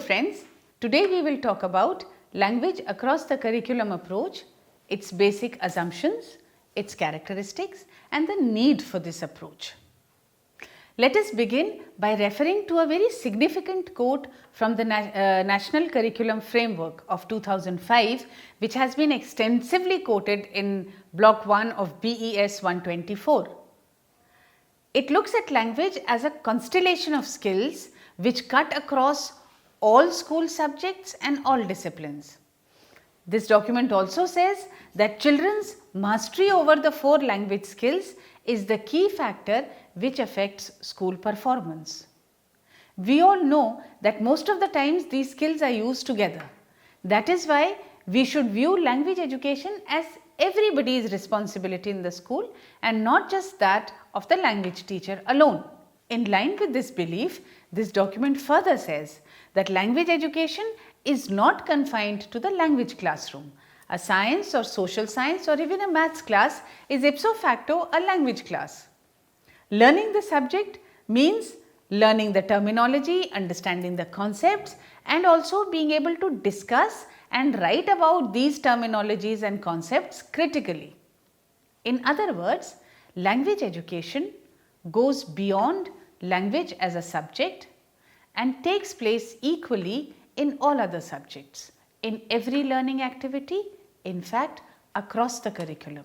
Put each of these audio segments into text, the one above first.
friends, today we will talk about language across the curriculum approach, its basic assumptions, its characteristics and the need for this approach. Let us begin by referring to a very significant quote from the National Curriculum Framework of 2005, which has been extensively quoted in Block 1 of BES 124. It looks at language as a constellation of skills which cut across all school subjects and all disciplines. This document also says that children's mastery over the 4 language skills is the key factor which affects school performance. We all know that most of the times these skills are used together. That is why we should view language education as everybody's responsibility in the school and not just that of the language teacher alone. In line with this belief, this document further says that language education is not confined to the language classroom. A science or social science or even a maths class is ipso facto a language class. Learning the subject means learning the terminology, understanding the concepts and also being able to discuss and write about these terminologies and concepts critically. In other words, language education goes beyond language as a subject and takes place equally in all other subjects, in every learning activity, in fact across the curriculum,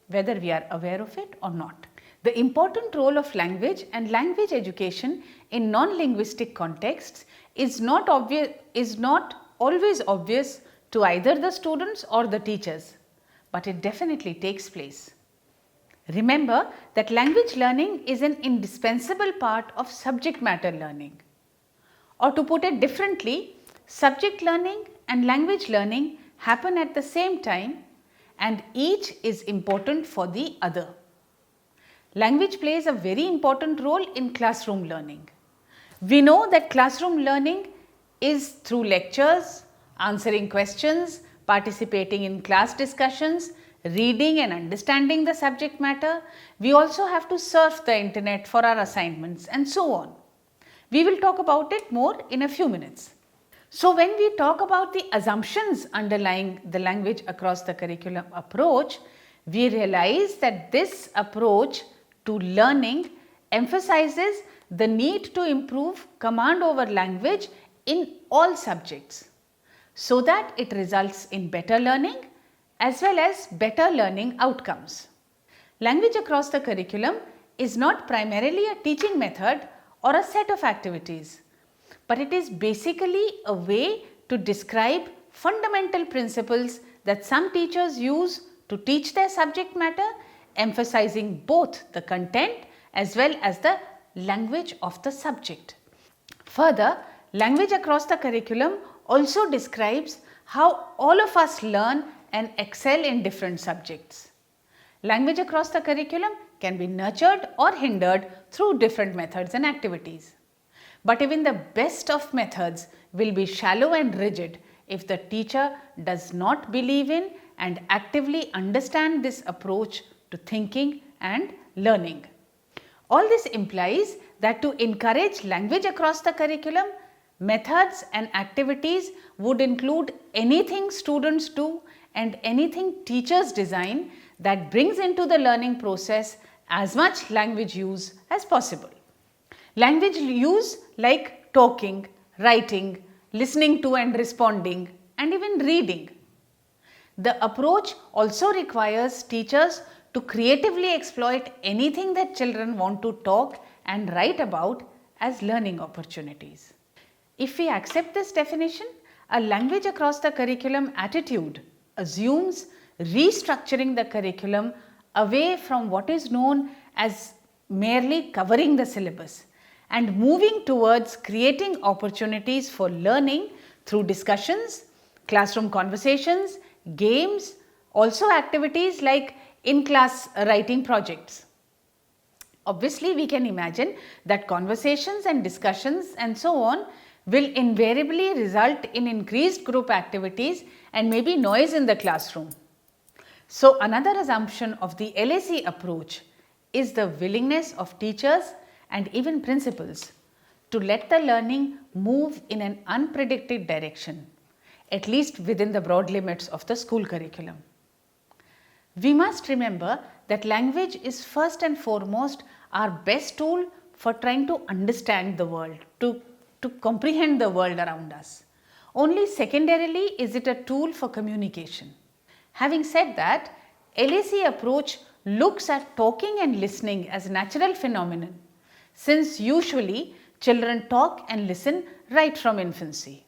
whether we are aware of it or not. The important role of language and language education in non-linguistic contexts is not always obvious to either the students or the teachers, but it definitely takes place. Remember that language learning is an indispensable part of subject matter learning. Or to put it differently, subject learning and language learning happen at the same time and each is important for the other. Language plays a very important role in classroom learning. We know that classroom learning is through lectures, answering questions, participating in class discussions, reading and understanding the subject matter. We also have to surf the internet for our assignments and so on. We will talk about it more in a few minutes. So when we talk about the assumptions underlying the language across the curriculum approach, we realize that this approach to learning emphasizes the need to improve command over language in all subjects so that it results in better learning as well as better learning outcomes. Language across the curriculum is not primarily a teaching method or a set of activities, but it is basically a way to describe fundamental principles that some teachers use to teach their subject matter, emphasizing both the content as well as the language of the subject. Further, language across the curriculum also describes how all of us learn and excel in different subjects. Language across the curriculum can be nurtured or hindered through different methods and activities. But even the best of methods will be shallow and rigid if the teacher does not believe in and actively understand this approach to thinking and learning. All this implies that to encourage language across the curriculum, methods and activities would include anything students do and anything teachers design that brings into the learning process as much language use as possible. Language use like talking, writing, listening to and responding and even reading. The approach also requires teachers to creatively exploit anything that children want to talk and write about as learning opportunities. If we accept this definition, a language across the curriculum attitude assumes restructuring the curriculum away from what is known as merely covering the syllabus and moving towards creating opportunities for learning through discussions, classroom conversations, games, also activities like in-class writing projects. Obviously, we can imagine that conversations and discussions and so on will invariably result in increased group activities and maybe noise in the classroom. So, another assumption of the LAC approach is the willingness of teachers and even principals to to let the learning move in an unpredicted direction, at least within the broad limits of the school curriculum. We must remember that language is first and foremost our best tool for trying to understand the world, to comprehend the world around us. Only secondarily is it a tool for communication. Having said that, LAC approach looks at talking and listening as a natural phenomenon, since usually children talk and listen right from infancy.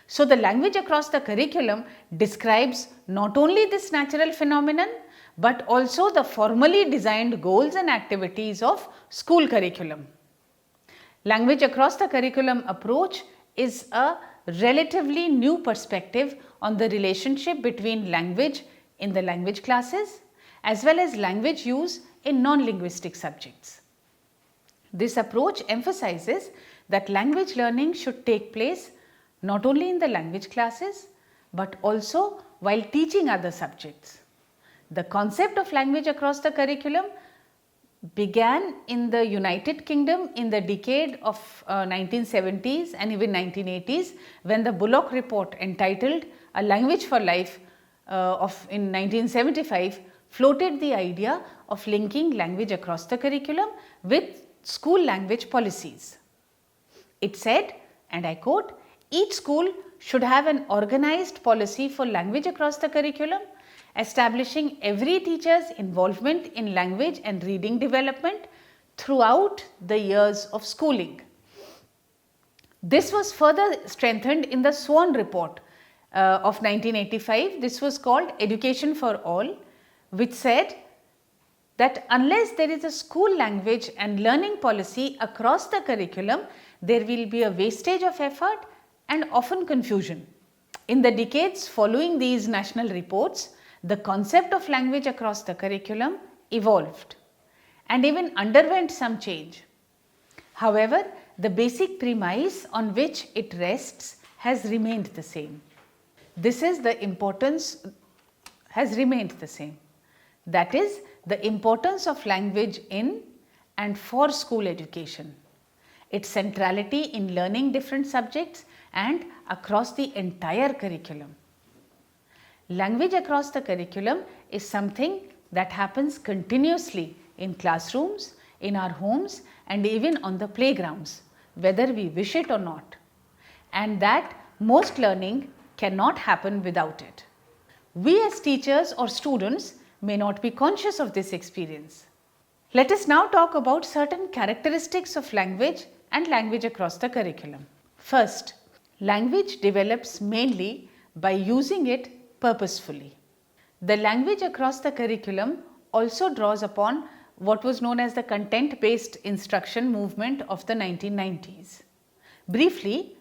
So the language across the curriculum describes not only this natural phenomenon, but also the formally designed goals and activities of school curriculum. Language across the curriculum approach is a relatively new perspective on the relationship between language in the language classes as well as language use in non-linguistic subjects. This approach emphasizes that language learning should take place not only in the language classes but also while teaching other subjects. The concept of language across the curriculum began in the United Kingdom in the decade of 1970s and even 1980s, when the Bullock report entitled A Language for Life in 1975 floated the idea of linking language across the curriculum with school language policies. It said, and I quote, "Each school should have an organized policy for language across the curriculum, establishing every teacher's involvement in language and reading development throughout the years of schooling." This was further strengthened in the Swan report of 1985. This was called Education for All, which said that unless there is a school language and learning policy across the curriculum, there will be a wastage of effort and often confusion. In the decades following these national reports, the concept of language across the curriculum evolved and even underwent some change. However, the basic premise on which it rests has remained the same. This is the importance has remained the same. That is, the importance of language in and for school education, its centrality in learning different subjects and across the entire curriculum. Language across the curriculum is something that happens continuously in classrooms, in our homes and even on the playgrounds, whether we wish it or not, and that most learning cannot happen without it. We as teachers or students may not be conscious of this experience. Let us now talk about certain characteristics of language and language across the curriculum. First, language develops mainly by using it purposefully. The language across the curriculum also draws upon what was known as the content-based instruction movement of the 1990s. Briefly,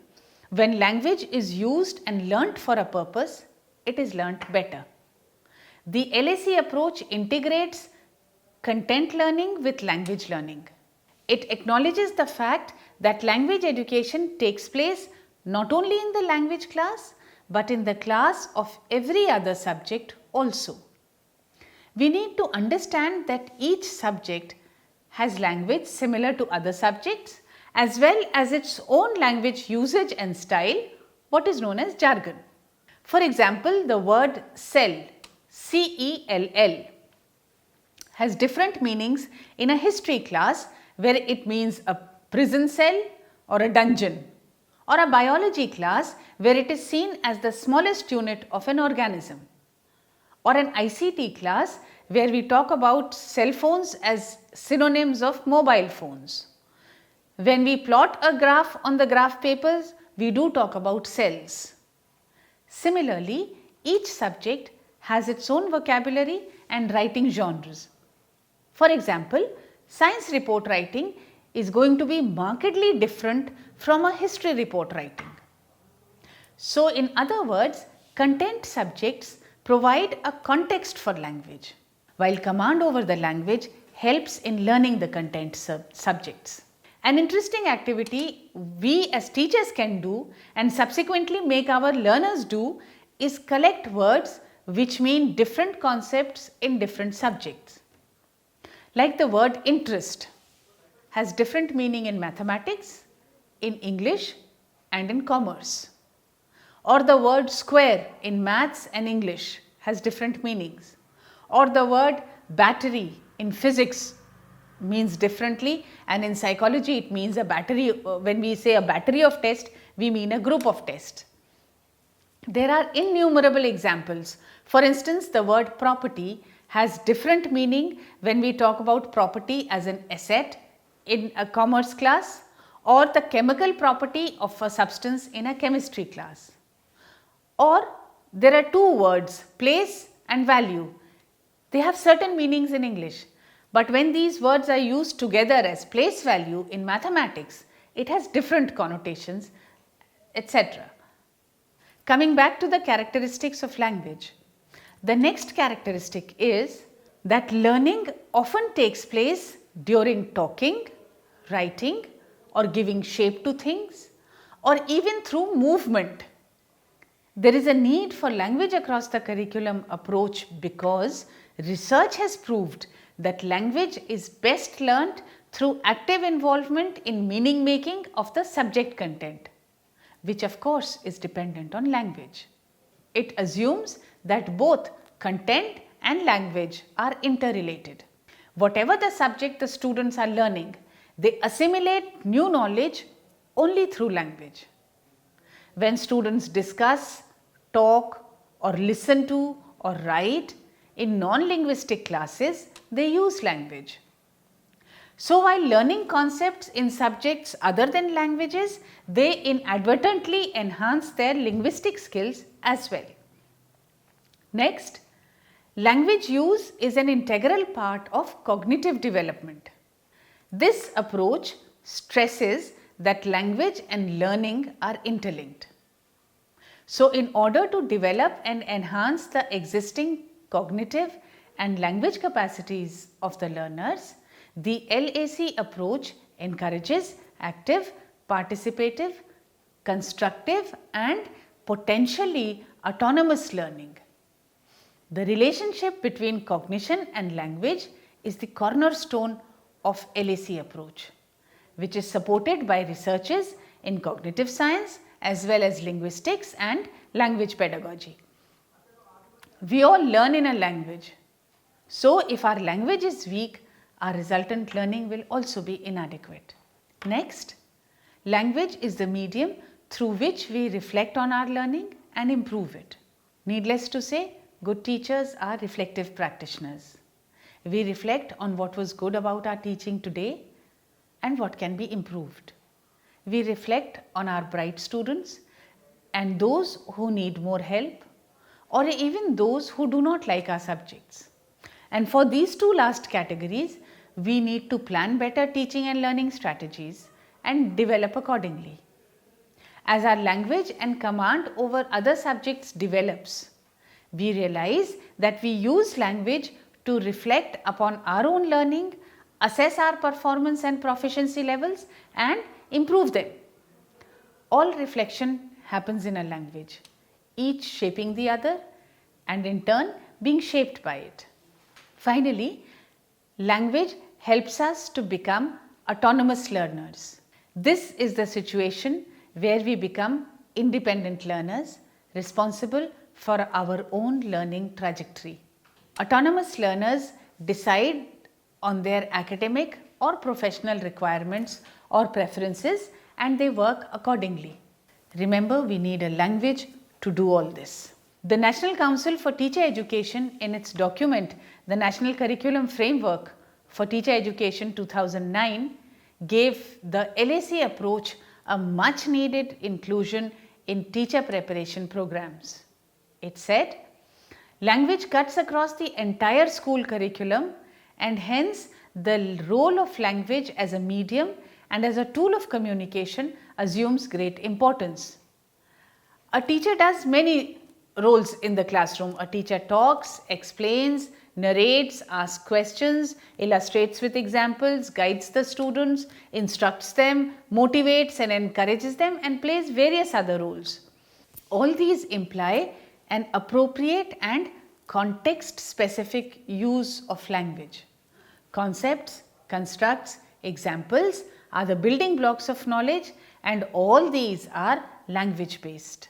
when language is used and learnt for a purpose, it is learnt better. The LAC approach integrates content learning with language learning. It acknowledges the fact that language education takes place not only in the language class but in the class of every other subject also. We need to understand that each subject has language similar to other subjects as well as its own language usage and style, what is known as jargon. For example, the word cell, C-E-L-L, has different meanings in a history class where it means a prison cell or a dungeon, or a biology class where it is seen as the smallest unit of an organism, or an ICT class where we talk about cell phones as synonyms of mobile phones. When we plot a graph on the graph papers, we do talk about cells. Similarly, each subject has its own vocabulary and writing genres. For example, science report writing is going to be markedly different from a history report writing. So, in other words, content subjects provide a context for language, while command over the language helps in learning the content subjects. An interesting activity we as teachers can do and subsequently make our learners do is collect words which mean different concepts in different subjects. Like the word interest has different meaning in mathematics, in English and in commerce. Or the word square in maths and English has different meanings. Or the word battery in physics means differently, and in psychology it means a battery. When we say a battery of tests, we mean a group of tests. There are innumerable examples. For instance, the word property has different meaning when we talk about property as an asset in a commerce class, or the chemical property of a substance in a chemistry class. Or there are two words, place and value. They have certain meanings in English, but when these words are used together as place value in mathematics, it has different connotations, etc. Coming back to the characteristics of language, the next characteristic is that learning often takes place during talking, writing, or giving shape to things, or even through movement. There is a need for language across the curriculum approach because research has proved that language is best learnt through active involvement in meaning making of the subject content, which of course is dependent on language. It assumes that both content and language are interrelated. Whatever the subject the students are learning, they assimilate new knowledge only through language. When students discuss, talk, or listen to, or write in non-linguistic classes, they use language. So while learning concepts in subjects other than languages, they inadvertently enhance their linguistic skills as well. Next, language use is an integral part of cognitive development. This approach stresses that language and learning are interlinked. So in order to develop and enhance the existing cognitive and language capacities of the learners, the LAC approach encourages active, participative, constructive and potentially autonomous learning. The relationship between cognition and language is the cornerstone of LAC approach, which is supported by researches in cognitive science as well as linguistics and language pedagogy. We all learn in a language. So if our language is weak, our resultant learning will also be inadequate. Next, language is the medium through which we reflect on our learning and improve it. Needless to say, good teachers are reflective practitioners. We reflect on what was good about our teaching today and what can be improved. We reflect on our bright students and those who need more help, or even those who do not like our subjects. And for these two last categories, we need to plan better teaching and learning strategies and develop accordingly. As our language and command over other subjects develops, we realize that we use language to reflect upon our own learning, assess our performance and proficiency levels and improve them. All reflection happens in a language, each shaping the other and in turn being shaped by it. Finally, language helps us to become autonomous learners. This is the situation where we become independent learners responsible for our own learning trajectory. Autonomous learners decide on their academic or professional requirements or preferences and they work accordingly. Remember, we need a language to do all this. The National Council for Teacher Education, in its document, the National Curriculum Framework for Teacher Education 2009, gave the LAC approach a much needed inclusion in teacher preparation programs. It said, language cuts across the entire school curriculum and hence the role of language as a medium and as a tool of communication assumes great importance. A teacher does many roles in the classroom. A teacher talks, explains, narrates, asks questions, illustrates with examples, guides the students, instructs them, motivates and encourages them and plays various other roles. All these imply an appropriate and context-specific use of language. Concepts, constructs, examples are the building blocks of knowledge and all these are language based.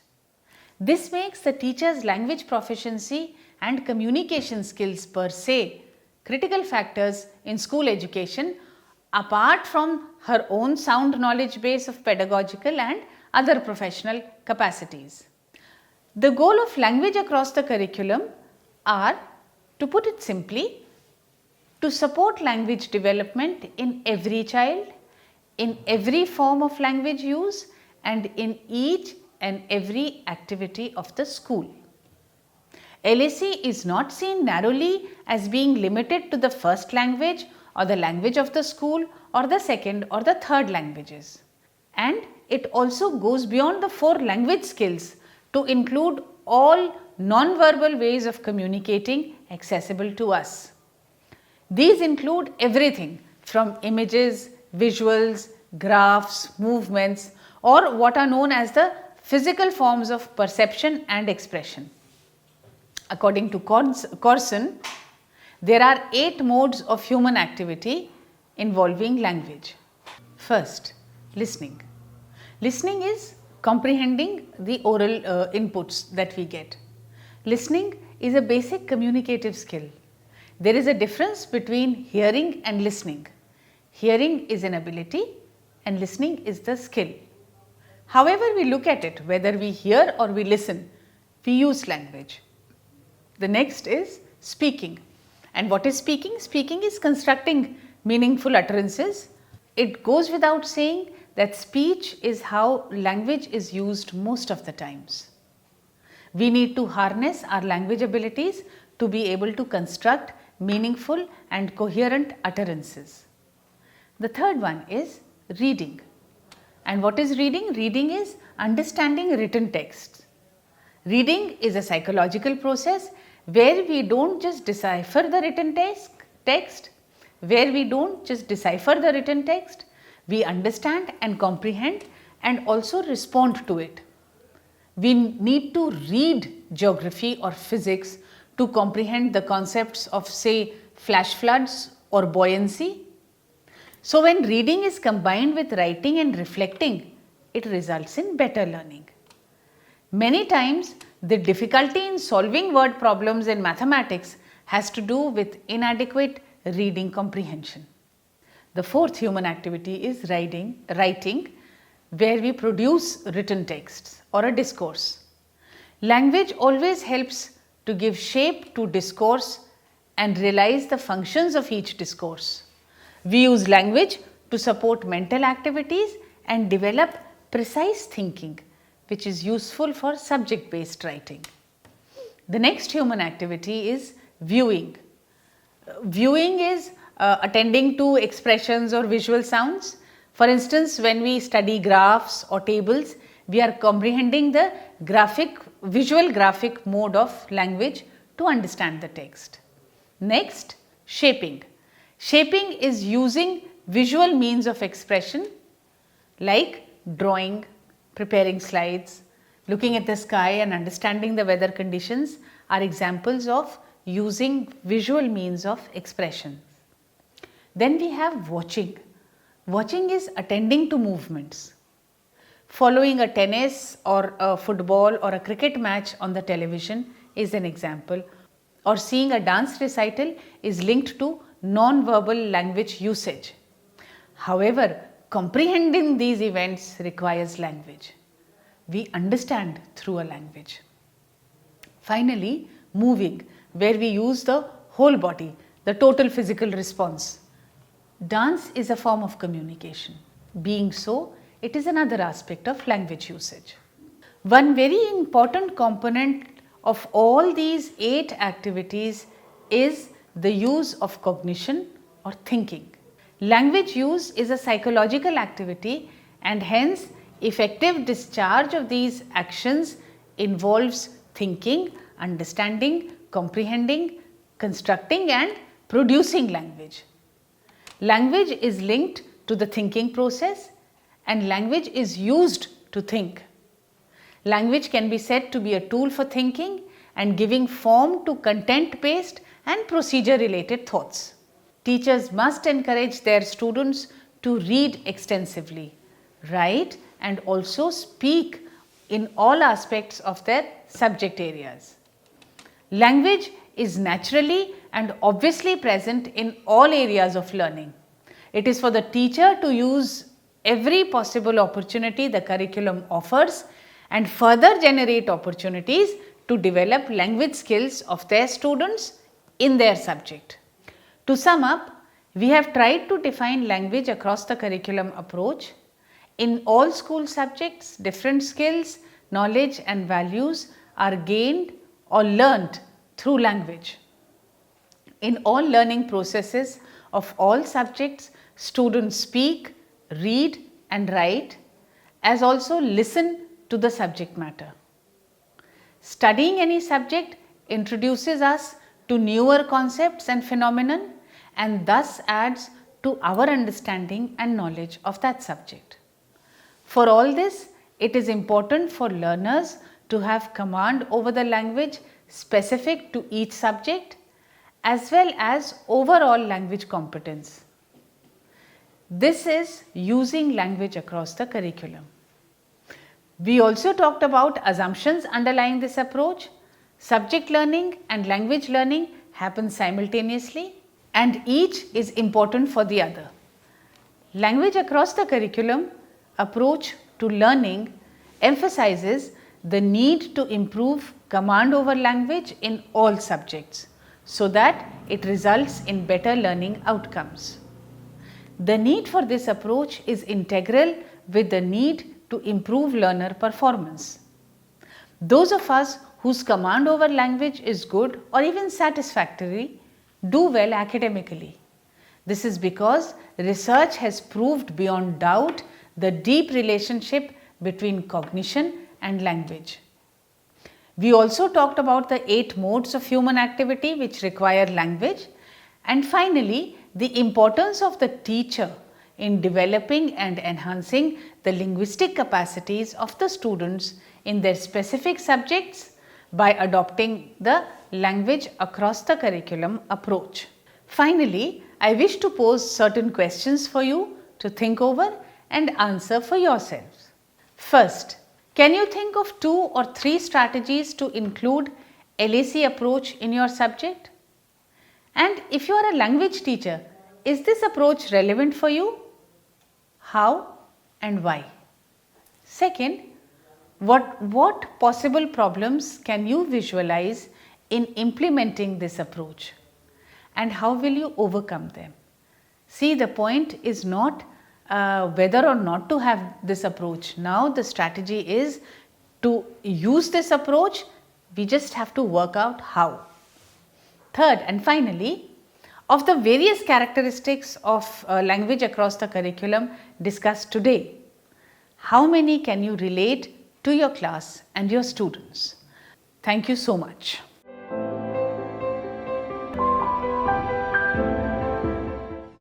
This makes the teacher's language proficiency and communication skills per se critical factors in school education apart from her own sound knowledge base of pedagogical and other professional capacities. The goal of language across the curriculum are, to put it simply, to support language development in every child, in every form of language use and in each and every activity of the school. LAC is not seen narrowly as being limited to the first language or the language of the school or the second or the third languages. And it also goes beyond the 4 language skills to include all non-verbal ways of communicating accessible to us. These include everything from images, visuals, graphs, movements, or what are known as the physical forms of perception and expression. According to Corson, there are 8 modes of human activity involving language. First, listening. Listening is comprehending the oral inputs that we get. Listening is a basic communicative skill. There is a difference between hearing and listening. Hearing is an ability and listening is the skill. However we look at it, whether we hear or we listen, we use language. The next is speaking. And what is speaking? Speaking is constructing meaningful utterances. It goes without saying that speech is how language is used most of the times. We need to harness our language abilities to be able to construct meaningful and coherent utterances. The third one is reading. And what is reading? Reading is understanding written texts. Reading is a psychological process where we don't just decipher the written text, we understand and comprehend and also respond to it. We need to read geography or physics to comprehend the concepts of, say, flash floods or buoyancy. So when reading is combined with writing and reflecting, it results in better learning. Many times, the difficulty in solving word problems in mathematics has to do with inadequate reading comprehension. The fourth human activity is writing, where we produce written texts or a discourse. Language always helps to give shape to discourse and realize the functions of each discourse. We use language to support mental activities and develop precise thinking, which is useful for subject-based writing. The next human activity is viewing. Viewing is attending to expressions or visual sounds. For instance, when we study graphs or tables, we are comprehending the visual graphic mode of language to understand the text. Next, shaping. Shaping is using visual means of expression like drawing, preparing slides, looking at the sky and understanding the weather conditions are examples of using visual means of expression. Then we have watching. Watching is attending to movements. Following a tennis or a football or a cricket match on the television is an example, or seeing a dance recital is linked to non-verbal language usage. However, comprehending these events requires language. We understand through a language. Finally, moving, where we use the whole body, the total physical response. Dance is a form of communication. Being so, it is another aspect of language usage. One very important component of all these 8 activities is the use of cognition or thinking. Language use is a psychological activity and hence effective discharge of these actions involves thinking, understanding, comprehending, constructing and producing language. Language is linked to the thinking process and language is used to think. Language can be said to be a tool for thinking and giving form to content-based and procedure-related thoughts. Teachers must encourage their students to read extensively, write and also speak in all aspects of their subject areas. Language is naturally and obviously present in all areas of learning. It is for the teacher to use every possible opportunity the curriculum offers and further generate opportunities to develop language skills of their students in their subject. To sum up, we have tried to define language across the curriculum approach. In all school subjects, different skills, knowledge and values are gained or learnt through language. In all learning processes of all subjects, students speak, read and write, as also listen to the subject matter. Studying any subject introduces us to newer concepts and phenomenon and thus adds to our understanding and knowledge of that subject. For all this, it is important for learners to have command over the language specific to each subject as well as overall language competence. This is using language across the curriculum. We also talked about assumptions underlying this approach. Subject learning and language learning happen simultaneously and each is important for the other. Language across the curriculum approach to learning emphasizes the need to improve command over language in all subjects so that it results in better learning outcomes. The need for this approach is integral with the need to improve learner performance. Those of us whose command over language is good or even satisfactory do well academically. This is because research has proved beyond doubt the deep relationship between cognition and language. We also talked about the 8 modes of human activity which require language, and finally the importance of the teacher in developing and enhancing the linguistic capacities of the students in their specific subjects by adopting the language across the curriculum approach. Finally, I wish to pose certain questions for you to think over and answer for yourselves. First, can you think of 2 or 3 strategies to include LAC approach in your subject? And if you are a language teacher, is this approach relevant for you? How and why? Second, what possible problems can you visualize in implementing this approach and how will you overcome them? See, the point is not whether or not to have this approach. Now the strategy is to use this approach, we just have to work out how. Third and finally, of the various characteristics of language across the curriculum discussed today, how many can you relate to your class and your students? Thank you so much.